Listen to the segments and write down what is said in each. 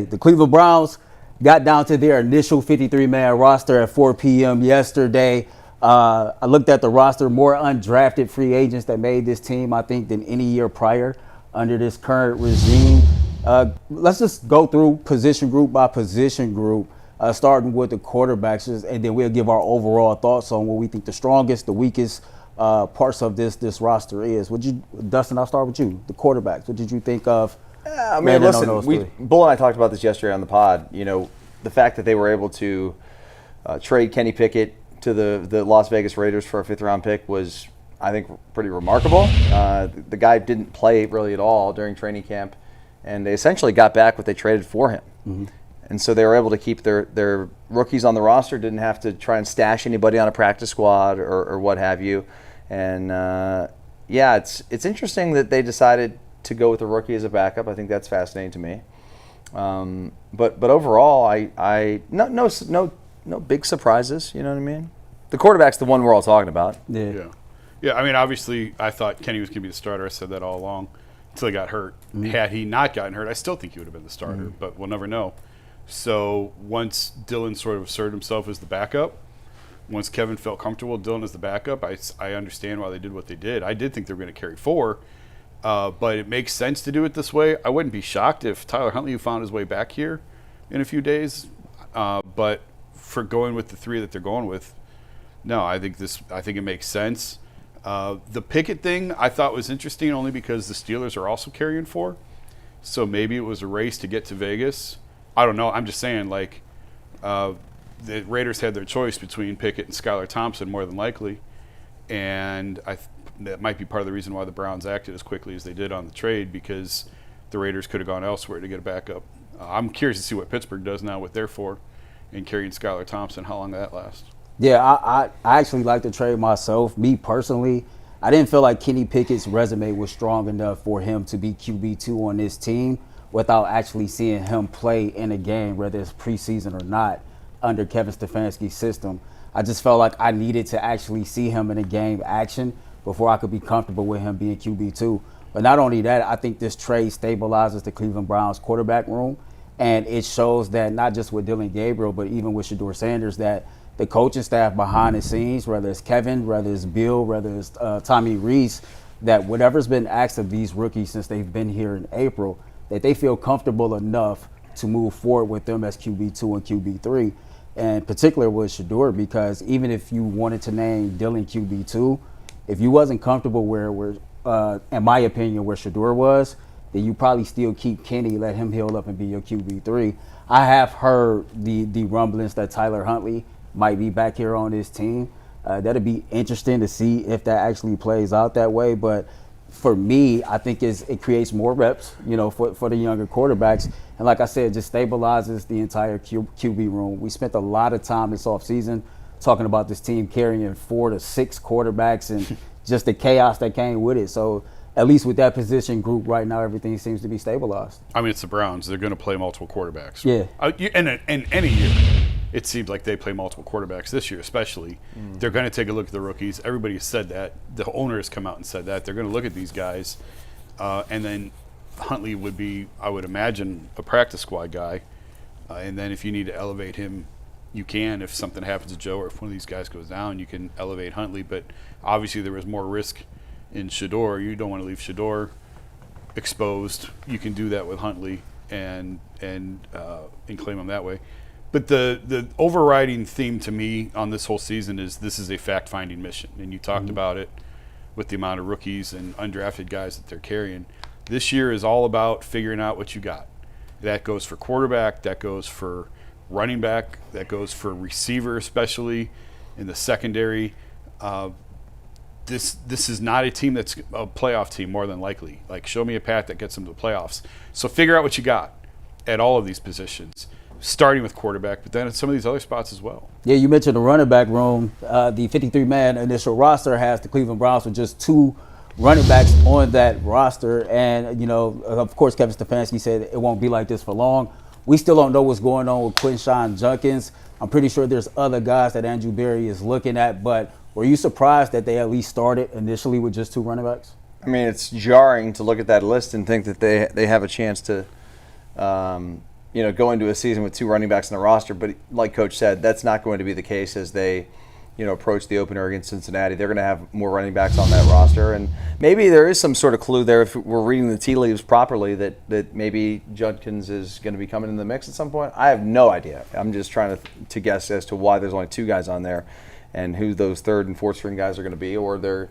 The Cleveland Browns got down to their initial 53-man roster at 4 p.m. yesterday. I looked at the roster, more undrafted free agents that made this team, I think, than any year prior under this current regime. Let's just go through position group by position group, starting with the quarterbacks, and then we'll give our overall thoughts on what we think the strongest, the weakest parts of this roster is. Dustin, I'll start with you. The quarterbacks, what did you think of? I mean, listen, Bull and I talked about this yesterday on the pod. You know, the fact that they were able to trade Kenny Pickett to the Las Vegas Raiders for a 5th-round pick was, I think, pretty remarkable. The guy didn't play really at all during training camp, and they essentially got back what they traded for him. Mm-hmm. And so they were able to keep their rookies on the roster, didn't have to try and stash anybody on a practice squad or what have you. And, yeah, it's interesting that they decided to go with the rookie as a backup. I think that's fascinating to me. But overall, no big surprises. You know what I mean? The quarterback's the one we're all talking about. Yeah. I mean, obviously, I thought Kenny was going to be the starter. I said that all along until he got hurt. Mm-hmm. Had he not gotten hurt, I still think he would have been the starter. Mm-hmm. But we'll never know. So once Dillon sort of asserted himself as the backup, once Kevin felt comfortable with Dillon as the backup, I understand why they did what they did. I did think they were going to carry 4. But it makes sense to do it this way. I wouldn't be shocked if Tyler Huntley found his way back here in a few days. But for going with the 3 that they're going with, no, I think it makes sense. The Pickett thing I thought was interesting only because the Steelers are also carrying 4. So maybe it was a race to get to Vegas. I don't know. I'm just saying, the Raiders had their choice between Pickett and Skylar Thompson more than likely. And that might be part of the reason why the Browns acted as quickly as they did on the trade, because the Raiders could have gone elsewhere to get a backup. I'm curious to see what Pittsburgh does now with their 4 and carrying Skylar Thompson, how long that lasts. Yeah, I actually like the trade myself. Me personally, I didn't feel like Kenny Pickett's resume was strong enough for him to be QB2 on this team without actually seeing him play in a game, whether it's preseason or not, under Kevin Stefanski's system. I just felt like I needed to actually see him in a game action before I could be comfortable with him being QB2. But not only that, I think this trade stabilizes the Cleveland Browns quarterback room, and it shows that not just with Dillon Gabriel, but even with Shedeur Sanders, that the coaching staff behind the scenes, whether it's Kevin, whether it's Bill, whether it's Tommy Rees, that whatever's been asked of these rookies since they've been here in April, that they feel comfortable enough to move forward with them as QB2 and QB3. And particular with Shedeur, because even if you wanted to name Dillon QB2, if you wasn't comfortable where in my opinion, where Shedeur was, then you probably still keep Kenny, let him heal up and be your QB3. I have heard the rumblings that Tyler Huntley might be back here on this team. That'll be interesting to see if that actually plays out that way. But for me, I think it creates more reps, for the younger quarterbacks. And like I said, just stabilizes the entire QB room. We spent a lot of time this offseason talking about this team carrying 4 to 6 quarterbacks and just the chaos that came with it. So at least with that position group right now, everything seems to be stabilized. I mean, it's the Browns. They're going to play multiple quarterbacks. Yeah. And any year, it seems like they play multiple quarterbacks this year especially. They're going to take a look at the rookies. Everybody has said that. The owner has come out and said that. They're going to look at these guys. And then Huntley would be, I would imagine, a practice squad guy. And then if you need to elevate him, you can. If something happens to Joe or if one of these guys goes down, you can elevate Huntley. But obviously there was more risk in Shedeur. You don't want to leave Shedeur exposed. You can do that with Huntley and claim him that way. But the overriding theme to me on this whole season is this is a fact-finding mission. And you talked about it with the amount of rookies and undrafted guys that they're carrying. This year is all about figuring out what you got. That goes for quarterback. That goes for running back. That goes for receiver, especially in the secondary. This is not a team that's a playoff team, more than likely. Like, show me a path that gets them to the playoffs. So figure out what you got at all of these positions, starting with quarterback, but then at some of these other spots as well. Yeah, you mentioned the running back room. The 53-man initial roster has the Cleveland Browns with just 2 running backs on that roster. And, of course, Kevin Stefanski said it won't be like this for long. We still don't know what's going on with Quinshon Judkins. I'm pretty sure there's other guys that Andrew Berry is looking at, but were you surprised that they at least started initially with just 2 running backs? I mean, it's jarring to look at that list and think that they have a chance to go into a season with 2 running backs on the roster. But like Coach said, that's not going to be the case as they approach the opener against Cincinnati. They're going to have more running backs on that roster. And maybe there is some sort of clue there, if we're reading the tea leaves properly, that maybe Judkins is going to be coming in the mix at some point. I have no idea. I'm just trying to guess as to why there's only 2 guys on there and who those 3rd and 4th string guys are going to be. Or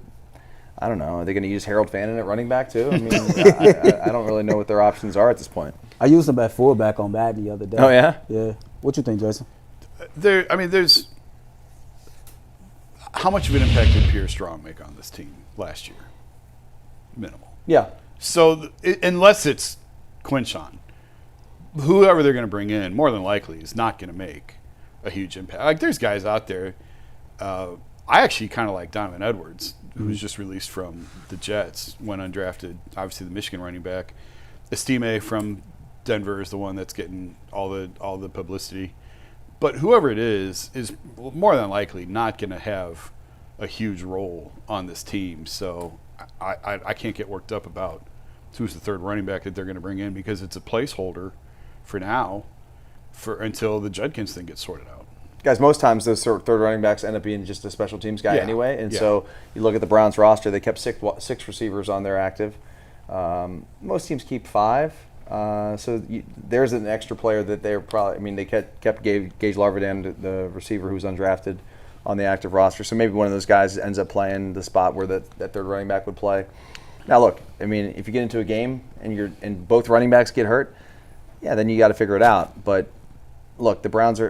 I don't know, are they going to use Harold Fannin at running back too? I mean, I don't really know what their options are at this point. I used him at fullback on Madden the other day. Oh, yeah? Yeah. What you think, Jason? There's how much of an impact did Pierre Strong make on this team last year? Minimal. Yeah. So unless it's Quinshon, whoever they're going to bring in, more than likely is not going to make a huge impact. Like, there's guys out there. I actually kind of like Donovan Edwards, who was just released from the Jets, went undrafted. Obviously, the Michigan running back. Estime from Denver is the one that's getting all the publicity. But whoever it is more than likely not going to have a huge role on this team. So I can't get worked up about who's the 3rd running back that they're going to bring in, because it's a placeholder for now until the Judkins thing gets sorted out. Guys, most times those 3rd running backs end up being just a special teams guy anyway. And so you look at the Browns roster, they kept 6 receivers on there active. Most teams keep 5. So there's an extra player that they're probably. They kept Gage Larvidan, the receiver who's undrafted, on the active roster. So maybe one of those guys ends up playing the spot where that 3rd running back would play. Now look, if you get into a game and both running backs get hurt, then you got to figure it out. But look, the Browns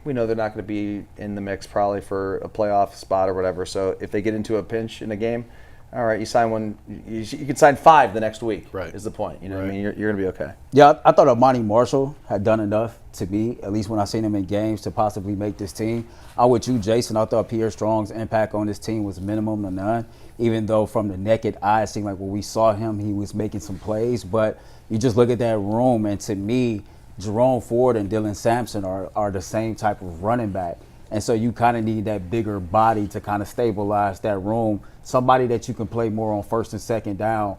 we know they're not going to be in the mix probably for a playoff spot or whatever. So if they get into a pinch in a game, all right, you sign one. You can sign 5 the next week. Right. Is the point? What I mean? You're going to be okay. Yeah, I thought Amani Marshall had done enough to me, at least when I seen him in games, to possibly make this team. I'm with you, Jason. I thought Pierre Strong's impact on this team was minimum to none, even though from the naked eye, it seemed like when we saw him, he was making some plays. But you just look at that room, and to me, Jerome Ford and Dillon Sampson are the same type of running back. And so you kind of need that bigger body to kind of stabilize that room. Somebody that you can play more on 1st and 2nd down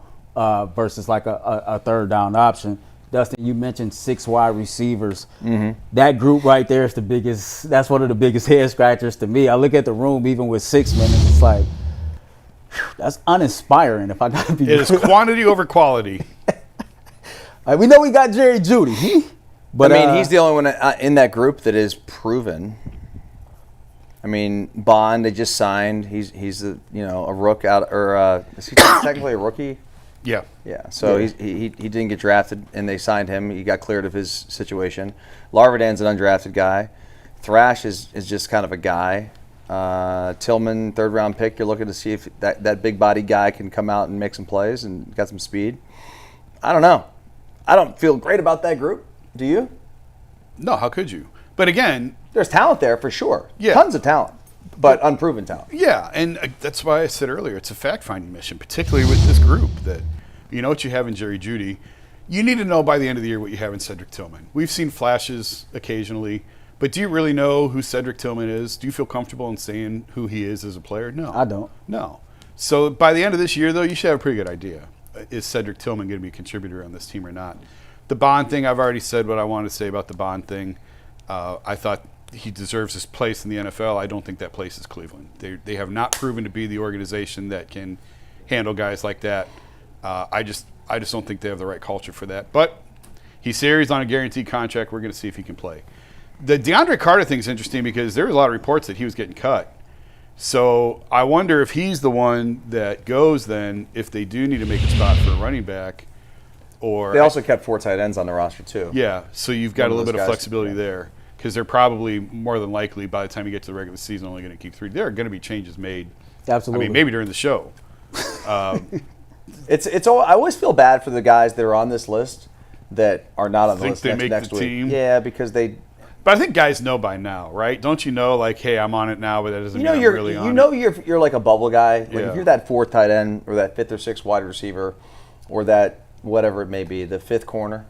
versus like a 3rd down option. Dustin, you mentioned 6 wide receivers. Mm-hmm. That group right there is the biggest. That's one of the biggest head scratchers to me. I look at the room even with 6 minutes. It's like, that's uninspiring. If I got to be, it is quantity over quality. We know we got Jerry Jeudy, but he's the only one in that group that is proven. Bond, they just signed. He's a rook out, or is he technically a rookie? Yeah. Yeah. So he didn't get drafted, and they signed him. He got cleared of his situation. Larvidan's an undrafted guy. Thrash is just kind of a guy. Tillman, 3rd round pick. You're looking to see if that big body guy can come out and make some plays and got some speed. I don't know. I don't feel great about that group. Do you? No. How could you? But again, there's talent there for sure. Yeah. Tons of talent, but unproven talent. Yeah, and that's why I said earlier, it's a fact-finding mission, particularly with this group, that you know what you have in Jerry Jeudy. You need to know by the end of the year what you have in Cedric Tillman. We've seen flashes occasionally, but do you really know who Cedric Tillman is? Do you feel comfortable in saying who he is as a player? No. I don't. No. So by the end of this year, though, you should have a pretty good idea. Is Cedric Tillman going to be a contributor on this team or not? The Bond thing, I've already said what I wanted to say about the Bond thing. I thought he deserves his place in the NFL. I don't think that place is Cleveland. They have not proven to be the organization that can handle guys like that. I just don't think they have the right culture for that. But he's here. He's on a guaranteed contract. We're going to see if he can play. The DeAndre Carter thing is interesting because there were a lot of reports that he was getting cut. So I wonder if he's the one that goes then if they do need to make a spot for a running back. Or they also kept 4 tight ends on the roster too. Yeah, so you've got a little bit of flexibility there because they're probably more than likely by the time you get to the regular season only going to keep 3. There are going to be changes made. Absolutely. Maybe during the show. It's. I always feel bad for the guys that are on this list that are not on the list they make next the week. team. Yeah, because they. But I think guys know by now, right? Don't you know, like, hey, I'm on it now, but that doesn't mean I'm really on it. You're like a bubble guy. Like if you're that 4th tight end or that 5th or 6th wide receiver or that whatever it may be, the 5th corner,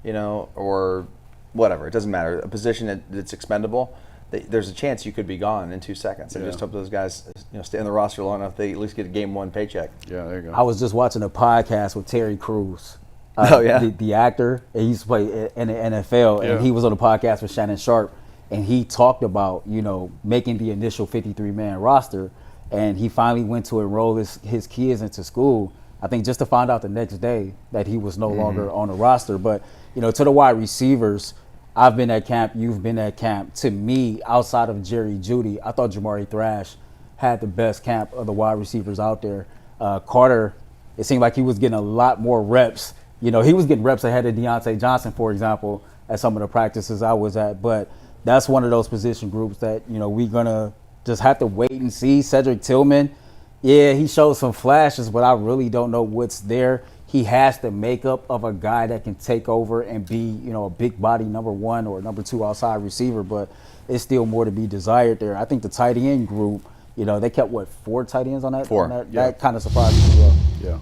or whatever. It doesn't matter. A position that's expendable, there's a chance you could be gone in 2 seconds. I just hope those guys stay on the roster long enough they at least get a game 1 paycheck. Yeah, there you go. I was just watching a podcast with Terry Crews, the actor. And he used to play in the NFL, and he was on the podcast with Shannon Sharp, and he talked about, you know, making the initial 53-man roster, and he finally went to enroll his kids into school, I think just to find out the next day that he was no longer on the roster. But, you know, to the wide receivers, I've been at camp, you've been at camp. To me, outside of Jerry Jeudy, I thought Jamari Thrash had the best camp of the wide receivers out there. Carter, it seemed like he was getting a lot more reps. You know, he was getting reps ahead of Deontay Johnson, for example, at some of the practices I was at. But that's one of those position groups that, you know, we're going to just have to wait and see. Cedric Tillman, yeah, he showed some flashes, but I really don't know what's there. He has the makeup of a guy that can take over and be, you know, a big body number 1 or number 2 outside receiver, but it's still more to be desired there. I think the tight end group, you know, they kept, 4 tight ends on that? 4. That kind of surprised me as well. Yeah.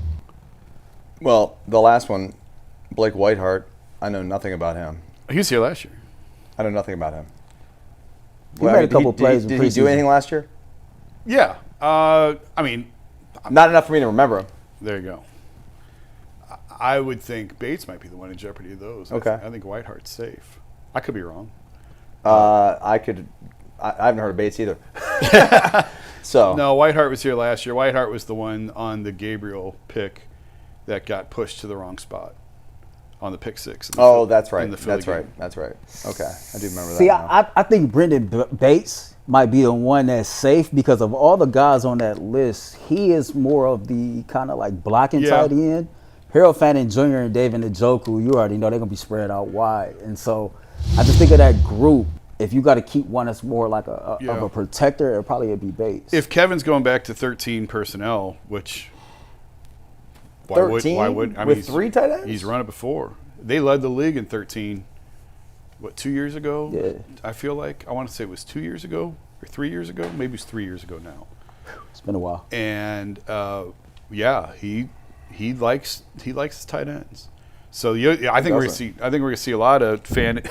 Well, the last one, Blake Whiteheart, I know nothing about him. He was here last year. I know nothing about him. He made a couple plays. Did he do anything last year? Yeah. I mean, not enough for me to remember him. there you go. I would think Bates might be the one in jeopardy of those. Okay. I think Whitehart's safe. I could be wrong. I haven't heard of Bates either. So No, Whiteheart was here last year. Whiteheart was the one on the Gabriel pick that got pushed to the wrong spot on the pick 6. That's right. That's right. Okay, I do remember that. See, now. I think Brendan Bates might be the one that's safe because of all the guys on that list. He is more of the kind of like blocking tight end. Harold Fannin Jr. and David Njoku, you already know they're going to be spread out wide. And so I just think of that group. If you got to keep one that's more like of a protector, it probably would be Bates. If Kevin's going back to 13 personnel, which why would I mean, with 3 tight ends? He's run it before. They led the league in 13. What, 2 years ago? Yeah. I feel like I want to say it was 2 years ago or 3 years ago. Maybe it's 3 years ago now. It's been a while. And he likes his tight ends. So I think we're gonna see a lot of fan.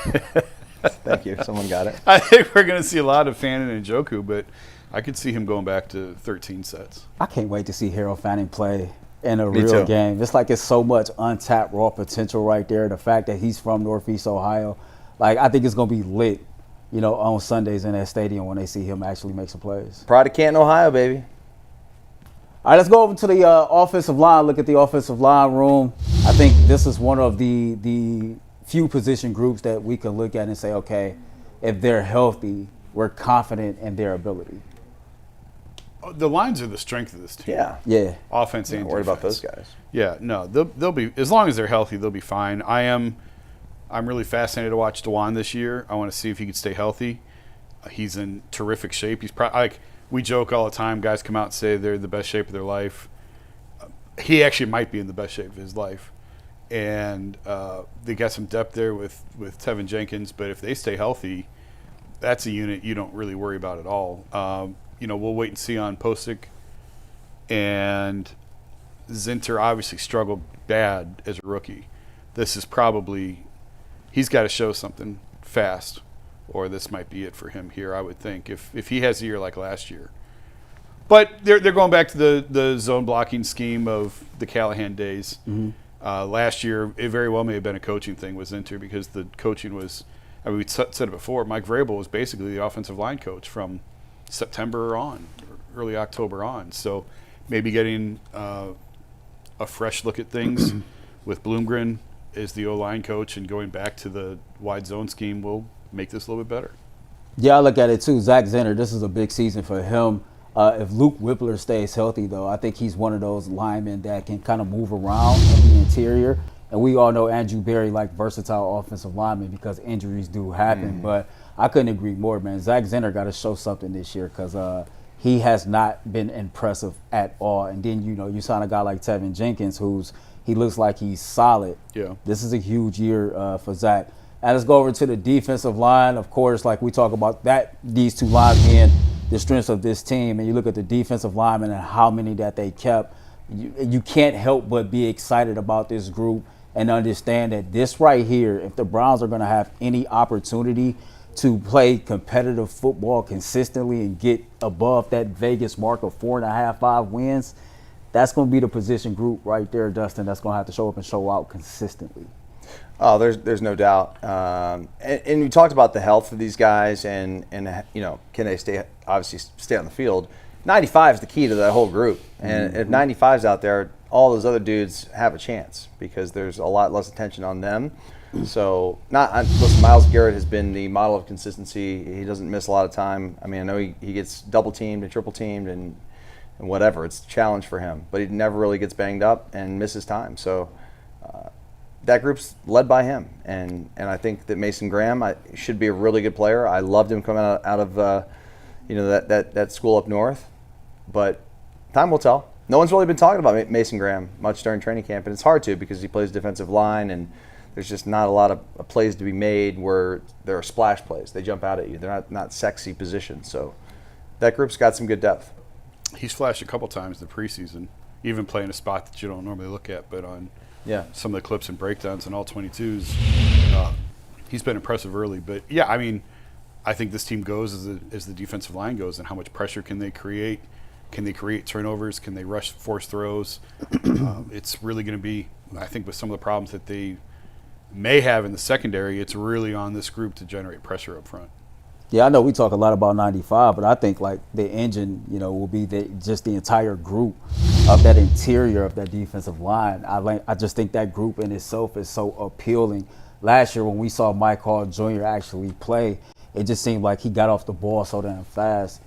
Thank you. Someone got it. I think we're gonna see a lot of Fannin and Njoku, but I could see him going back to 13 sets. I can't wait to see Harold Fannin play in a real game. It's like it's so much untapped raw potential right there. The fact that he's from Northeast Ohio, like I think it's gonna be lit, you know, on Sundays in that stadium when they see him actually make some plays. Pride of Canton, Ohio, baby. All right, let's go over to the offensive line. Look at the offensive line room. I think this is one of the few position groups that we can look at and say, okay, if they're healthy, we're confident in their ability. The lines are the strength of this team. Yeah. Offense and defense. Worried about those guys. Yeah, no, they'll be, as long as they're healthy, they'll be fine. I'm really fascinated to watch DeJuan this year. I want to see if he can stay healthy. He's in terrific shape. He's probably like. We joke all the time. Guys come out and say they're in the best shape of their life. He actually might be in the best shape of his life. And they got some depth there with Tevin Jenkins. But if they stay healthy, that's a unit you don't really worry about at all. We'll wait and see on Posick. And Zinter obviously struggled bad as a rookie. This is probably – he's got to show something fast. Or this might be it for him here, I would think, if he has a year like last year. But they're going back to the zone blocking scheme of the Callahan days. Mm-hmm. Last year, it very well may have been a coaching thing with Zinter because the coaching was, I mean, we said it before, Mike Vrabel was basically the offensive line coach from September on, or early October on. So maybe getting a fresh look at things with Bloomgren as the O-line coach and going back to the wide zone scheme will make this a little bit better. Yeah, I look at it too. Zach Zinter, this is a big season for him. If Luke Whippler stays healthy, though, I think he's one of those linemen that can kind of move around in the interior. And we all know Andrew Berry like versatile offensive linemen because injuries do happen. But I couldn't agree more, man. Zach Zinter got to show something this year because he has not been impressive at all. And then, you sign a guy like Tevin Jenkins he looks like he's solid. Yeah. This is a huge year for Zach. And let's go over to the defensive line. Of course, like we talk about these two lines being the strengths of this team, and you look at the defensive linemen and how many that they kept, you can't help but be excited about this group and understand that this right here, if the Browns are going to have any opportunity to play competitive football consistently and get above that Vegas mark of 4.5, 5 wins, that's going to be the position group right there, Dustin, that's going to have to show up and show out consistently. Oh, there's no doubt. And you talked about the health of these guys and can they stay on the field. 95 is the key to that whole group. And if 95's out there, all those other dudes have a chance because there's a lot less attention on them. So, listen, Myles Garrett has been the model of consistency. He doesn't miss a lot of time. I mean, I know he gets double teamed and triple teamed and whatever. It's a challenge for him. But he never really gets banged up and misses time. So, that group's led by him. And I think that Mason Graham should be a really good player. I loved him coming out of that school up north. But time will tell. No one's really been talking about Mason Graham much during training camp, and it's hard to because he plays defensive line, and there's just not a lot of plays to be made where there are splash plays. They jump out at you. They're not sexy positions. So that group's got some good depth. He's flashed a couple times in the preseason, even playing a spot that you don't normally look at, but on some of the clips and breakdowns and all 22s, he's been impressive early. But, yeah, I mean, I think this team goes as the defensive line goes, and how much pressure can they create. Can they create turnovers? Can they rush forced throws? It's really going to be, I think, with some of the problems that they may have in the secondary, it's really on this group to generate pressure up front. Yeah, I know we talk a lot about 95, but I think like the engine, will be just the entire group of that interior of that defensive line. I just think that group in itself is so appealing. Last year when we saw Mike Hall Jr. actually play, it just seemed like he got off the ball so darn fast,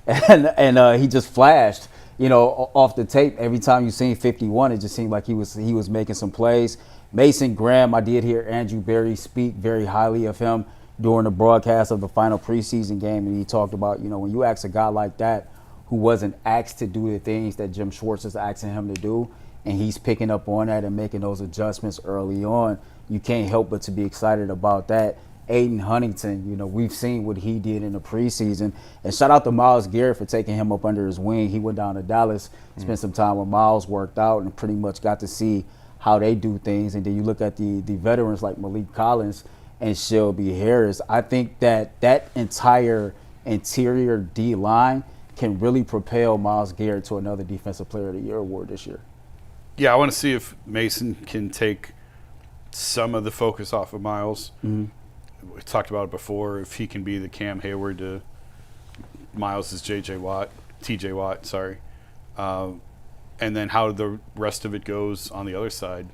and he just flashed, off the tape. Every time you seen 51, it just seemed like he was making some plays. Mason Graham, I did hear Andrew Berry speak very highly of him during the broadcast of the final preseason game, and he talked about, when you ask a guy like that who wasn't asked to do the things that Jim Schwartz is asking him to do, and he's picking up on that and making those adjustments early on, you can't help but to be excited about that. Aiden Huntington, we've seen what he did in the preseason. And shout out to Myles Garrett for taking him up under his wing. He went down to Dallas, spent some time with Myles, worked out, and pretty much got to see how they do things. And then you look at the veterans like Malik Collins and Shelby Harris. I think that entire interior D-line can really propel Myles Garrett to another Defensive Player of the Year award this year. Yeah, I want to see if Mason can take some of the focus off of Myles. Mm-hmm. We talked about it before. If he can be the Cam Hayward to Myles' TJ Watt, sorry. And then how the rest of it goes on the other side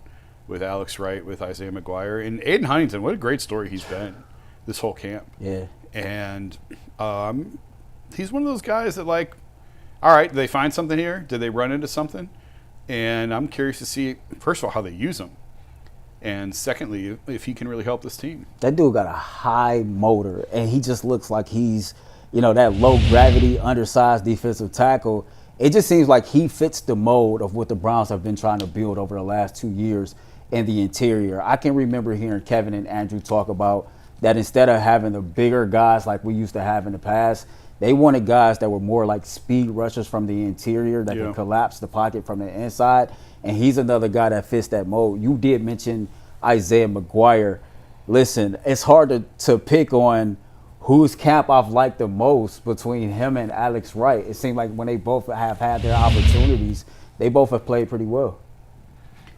with Alex Wright, with Isaiah McGuire. And Aiden Huntington, what a great story he's been this whole camp. Yeah. And he's one of those guys that, like, all right, did they find something here? Did they run into something? And I'm curious to see, first of all, how they use him. And secondly, if he can really help this team. That dude got a high motor, and he just looks like he's, that low-gravity, undersized defensive tackle. It just seems like he fits the mold of what the Browns have been trying to build over the last 2 years in the interior. I can remember hearing Kevin and Andrew talk about that instead of having the bigger guys like we used to have in the past, they wanted guys that were more like speed rushers from the interior that could collapse the pocket from the inside. And he's another guy that fits that mold. You did mention Isaiah McGuire. Listen, it's hard to pick on whose camp I've liked the most between him and Alex Wright. It seemed like when they both have had their opportunities, they both have played pretty well.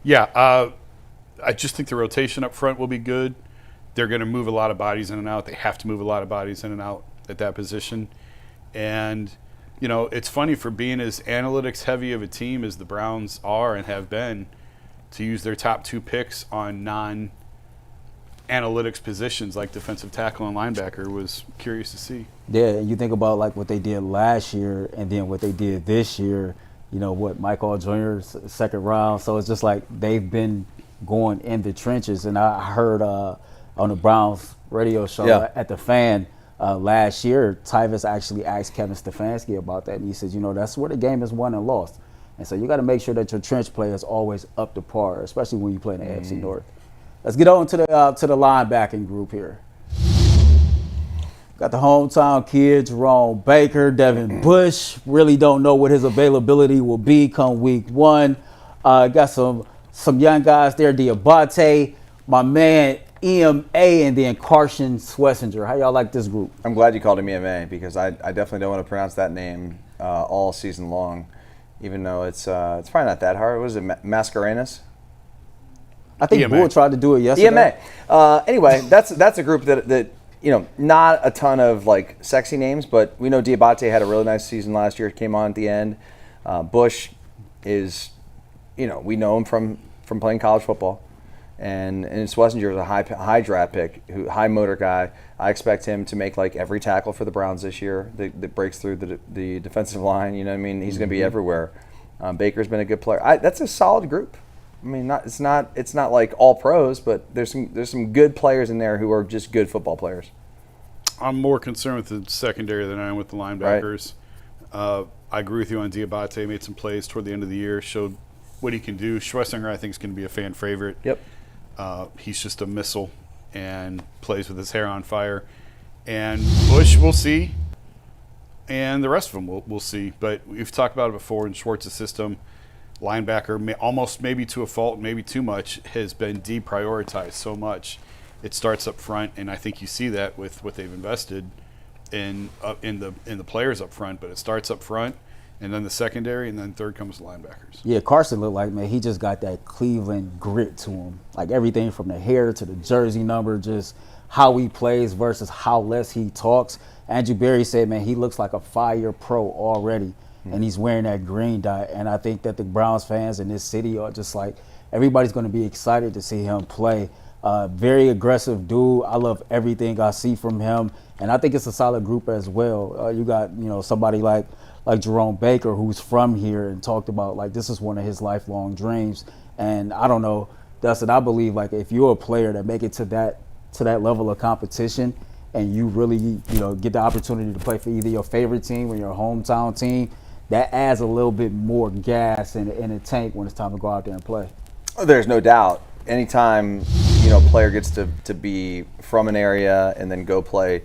Yeah, I just think the rotation up front will be good. They're going to move a lot of bodies in and out. They have to move a lot of bodies in and out at that position. And it's funny, for being as analytics heavy of a team as the Browns are and have been, to use their top 2 picks on non-analytics positions like defensive tackle and linebacker was curious to see. Yeah, and you think about like what they did last year and then what they did this year, Mike Hall Jr., second round. So it's just like they've been going in the trenches. And I heard on the Browns radio show at the Fan, last year, Tyvis actually asked Kevin Stefanski about that, and he says, that's where the game is won and lost. And so you got to make sure that your trench play is always up to par, especially when you play in the AFC North. Let's get on to the linebacking group here. Got the hometown kid, Jerome Baker, Devin Bush. Really don't know what his availability will be come week 1. Got some young guys there, Diabate, my man EMA, and then Carson Swessinger. How y'all like this group? I'm glad you called him EMA because I definitely don't want to pronounce that name all season long. even though it's probably not that hard. What is it, Mascarenas? I think EMA. Bull tried to do it yesterday. EMA. Anyway, that's a group that not a ton of like sexy names, but we know Diabate had a really nice season last year. Came on at the end. Bush is, we know him from playing college football, and Schlesinger is a high draft pick, high motor guy. I expect him to make like every tackle for the Browns this year that breaks through the defensive line. You know what I mean? He's going to be everywhere. Baker's been a good player. That's a solid group. I mean, it's not like all pros, but there's some good players in there who are just good football players. I'm more concerned with the secondary than I am with the linebackers. Right. I agree with you on Diabate. Made some plays toward the end of the year, showed what he can do. Schlesinger, I think, is going to be a fan favorite. Yep. He's just a missile and plays with his hair on fire. And Bush, we'll see. And the rest of them, we'll see. But we've talked about it before in Schwartz's system. Linebacker, almost maybe to a fault, maybe too much, has been deprioritized so much. It starts up front, and I think you see that with what they've invested in the players up front. But it starts up front, and then the secondary, and then third comes the linebackers. Yeah, Carson looked like, man, he just got that Cleveland grit to him. Like everything from the hair to the jersey number, just how he plays versus how less he talks. Andrew Berry said, man, he looks like a 5-year pro already, and he's wearing that green dye. And I think that the Browns fans in this city are just like, everybody's going to be excited to see him play. Very aggressive dude. I love everything I see from him, and I think it's a solid group as well. You got somebody like Jerome Baker, who's from here and talked about like this is one of his lifelong dreams. And I don't know, Dustin, I believe like if you're a player that make it to that level of competition, and you really get the opportunity to play for either your favorite team or your hometown team, that adds a little bit more gas in the tank when it's time to go out there and play. There's no doubt. Anytime a player gets to be from an area and then go play,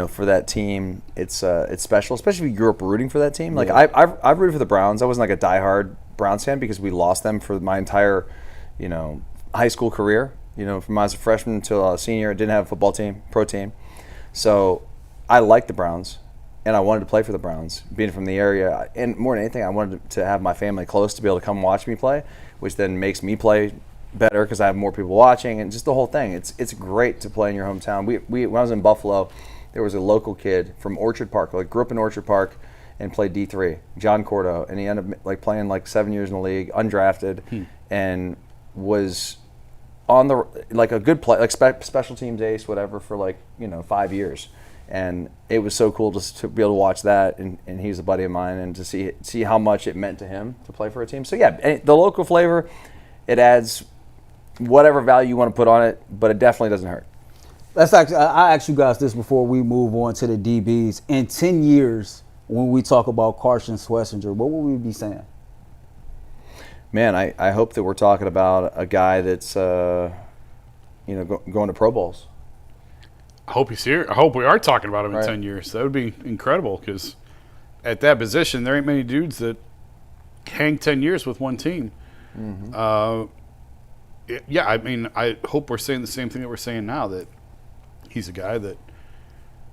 for that team, it's special. Especially if you grew up rooting for that team. Like I've rooted for the Browns. I wasn't like a diehard Browns fan because we lost them for my entire, high school career. From I was a freshman until I was a senior, I didn't have a football team, pro team. So I liked the Browns, and I wanted to play for the Browns. Being from the area, and more than anything, I wanted to have my family close to be able to come watch me play, which then makes me play better because I have more people watching, and just the whole thing. It's great to play in your hometown. We when I was in Buffalo, there was a local kid from Orchard Park, like grew up in Orchard Park and played D3, John Cordo, and he ended up like playing like 7 years in the league, undrafted, and was on the like a good play, like special teams ace, whatever, for like 5 years. And it was so cool just to be able to watch that, and he's a buddy of mine, and to see how much it meant to him to play for a team. So yeah, the local flavor, it adds whatever value you want to put on it, but it definitely doesn't hurt. I asked you guys this before we move on to the DBs. In 10 years, when we talk about Carson Schlesinger, what will we be saying? Man, I hope that we're talking about a guy that's going to Pro Bowls. I hope he's here. I hope we are talking about him Right. in 10 years. That would be incredible because at that position, there ain't many dudes that hang 10 years with one team. Mm-hmm. Yeah, I mean, I hope we're saying the same thing that we're saying now, that he's a guy that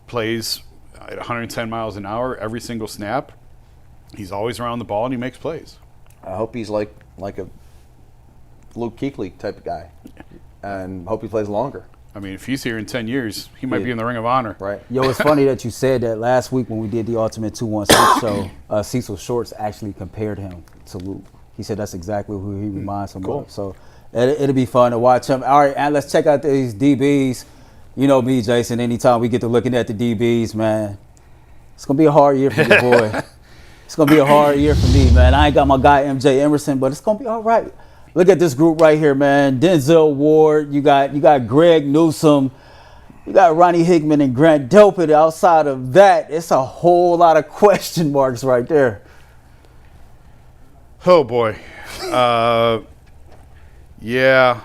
plays at 110 miles an hour every single snap. He's always around the ball, and he makes plays. I hope he's like a Luke Kuechly type of guy, and hope he plays longer. I mean, if he's here in 10 years, he might be in the Ring of Honor. Right. Yo, it's funny that you said that. Last week when we did the Ultimate 216 show, Cecil Shorts actually compared him to Luke. He said that's exactly who he reminds him of. So it'll be fun to watch him. All right, and let's check out these DBs. You know me, Jason, anytime we get to looking at the DBs, man, it's going to be a hard year for you, boy. It's going to be a hard year for me, man. I ain't got my guy MJ Emerson, but it's going to be all right. Look at this group right here, man. Denzel Ward, you got Greg Newsome, you got Ronnie Hickman and Grant Delpit. Outside of that, it's a whole lot of question marks right there. Oh, boy. Yeah.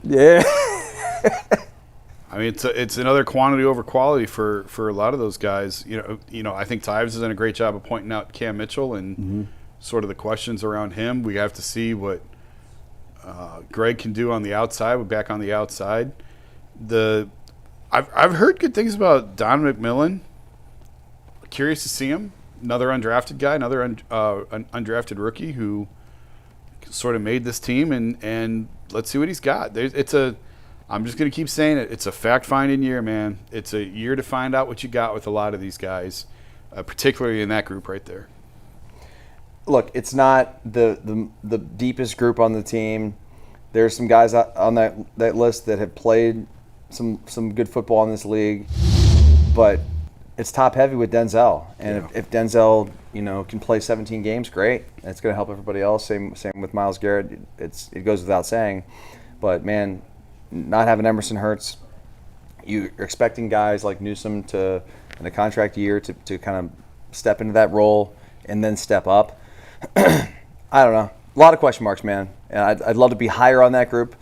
Yeah. I mean, it's another quantity over quality for a lot of those guys. I think Tyves has done a great job of pointing out Cam Mitchell and sort of the questions around him. We have to see what Greg can do on the outside. We're back on the outside. I've heard good things about Don McMillan. Curious to see him. another undrafted guy, another an undrafted rookie who sort of made this team, and let's see what he's got. I'm just going to keep saying it. It's a fact-finding year, man. It's a year to find out what you got with a lot of these guys, particularly in that group right there. Look, it's not the deepest group on the team. There's some guys on that list that have played some good football in this league, but it's top heavy with Denzel. And if Denzel, can play 17 games, great. It's going to help everybody else. Same with Myles Garrett. It goes without saying. But man, not having Emerson hurts. You're expecting guys like Newsome in a contract year to kind of step into that role and then step up. I don't know. A lot of question marks, man. And I'd love to be higher on that group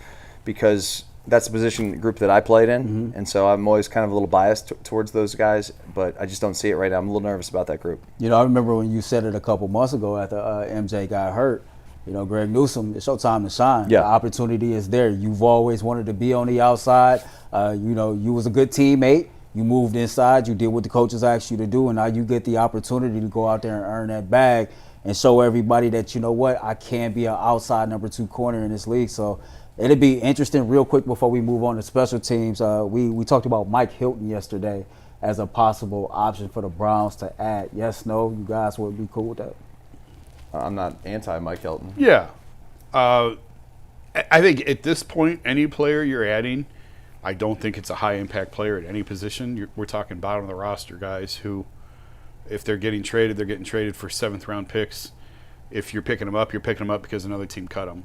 because that's the position group that I played in. And so I'm always kind of a little biased towards those guys, but I just don't see it right now. I'm a little nervous about that group. I remember when you said it a couple months ago after MJ got hurt. Greg Newsome, it's your time to shine. Yeah. The opportunity is there. You've always wanted to be on the outside. You was a good teammate. You moved inside. You did what the coaches asked you to do, and now you get the opportunity to go out there and earn that bag and show everybody that, I can be an outside number 2 corner in this league. So it'll be interesting real quick before we move on to special teams. We talked about Mike Hilton yesterday as a possible option for the Browns to add. Yes, no, you guys would be cool with that? I'm not anti-Mike Hilton. Yeah. I think at this point, any player you're adding, I don't think it's a high-impact player at any position. We're talking bottom of the roster guys who, if they're getting traded, they're getting traded for 7th-round picks. If you're picking them up because another team cut them.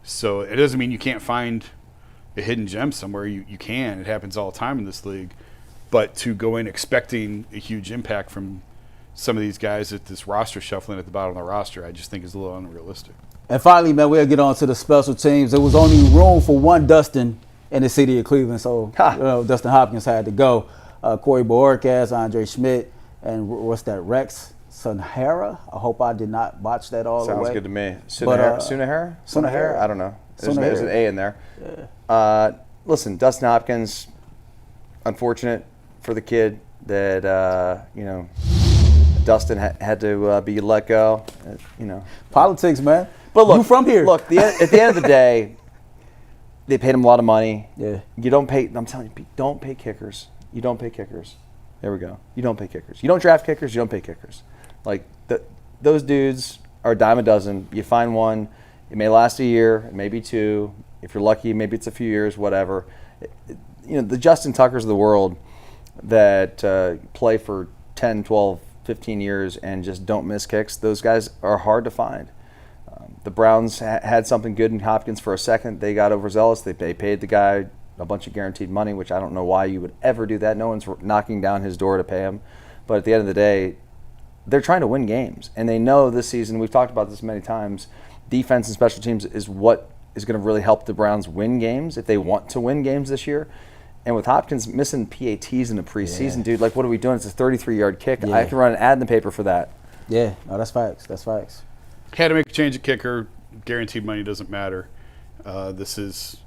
So it doesn't mean you can't find a hidden gem somewhere. You can. It happens all the time in this league. But to go in expecting a huge impact from some of these guys at this roster shuffling at the bottom of the roster, I just think is a little unrealistic. And finally, man, we'll get on to the special teams. There was only room for one Dustin in the city of Cleveland, so Dustin Hopkins had to go. Corey Borges, Andre Schmidt, and what's that, Rex Sunhara? I hope I did not botch that all the way. Sounds good to me. Sunahara? I don't know. There's an A in there. Yeah. Listen, Dustin Hopkins, unfortunate for the kid that, Dustin had to be let go. Politics, man. But look, you from here. Look, at the end of the day, they paid him a lot of money. Yeah. You don't pay. I'm telling you, don't pay kickers. You don't pay kickers. There we go. You don't pay kickers. You don't draft kickers. You don't pay kickers. Like those dudes are a dime a dozen. You find one, it may last a year, maybe 2. If you're lucky, maybe it's a few years. Whatever. The Justin Tuckers of the world that play for 10, 12, 15 years and just don't miss kicks. Those guys are hard to find. The Browns had something good in Hopkins for a second. They got overzealous. They paid the guy a bunch of guaranteed money, which I don't know why you would ever do that. No one's knocking down his door to pay him. But at the end of the day, they're trying to win games. And they know this season, we've talked about this many times, defense and special teams is what is going to really help the Browns win games if they want to win games this year. And with Hopkins missing PATs in the preseason, dude, like what are we doing? It's a 33-yard kick. Yeah. I have to run an ad in the paper for that. Yeah, no, that's facts. That's facts. Had to make a change of kicker. Guaranteed money doesn't matter. This is,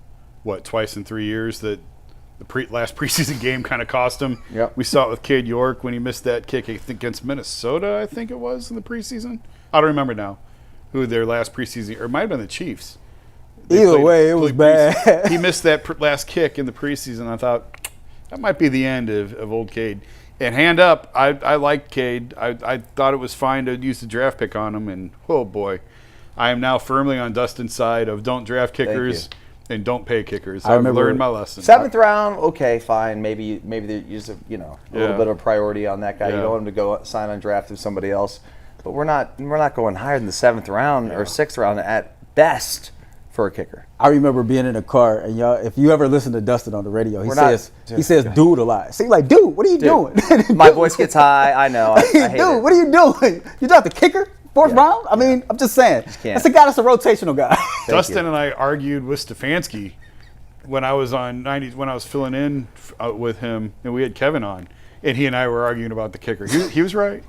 twice in 3 years that the last preseason game kind of cost him. Yep. We saw it with Cade York when he missed that kick, I think, against Minnesota, I think it was, in the preseason. I don't remember now who their last preseason, or it might have been the Chiefs. Either way, it was bad. He missed that last kick in the preseason. I thought that might be the end of old Cade. And hand up, I liked Cade. I thought it was fine to use the draft pick on him, and oh boy, I am now firmly on Dustin's side of don't draft kickers and don't pay kickers. I've learned my lesson. 7th round, okay, fine. Maybe they use a little bit of priority on that guy. Yeah. You don't want him to go sign undrafted with somebody else. But we're not going higher than the 7th round or 6th round at best for a kicker. I remember being in a car, and y'all, if you ever listen to Dustin on the radio, he says dude a lot. So you're like, dude, what are you doing? My voice gets high. I know. I hate dude, it. what are you doing? You're not the kicker? 4th round? I mean, I'm just saying. That's a guy that's a rotational guy. Dustin and I argued with Stefanski when I was on 90s, when I was filling in with him, and we had Kevin on, and he and I were arguing about the kicker. He was right.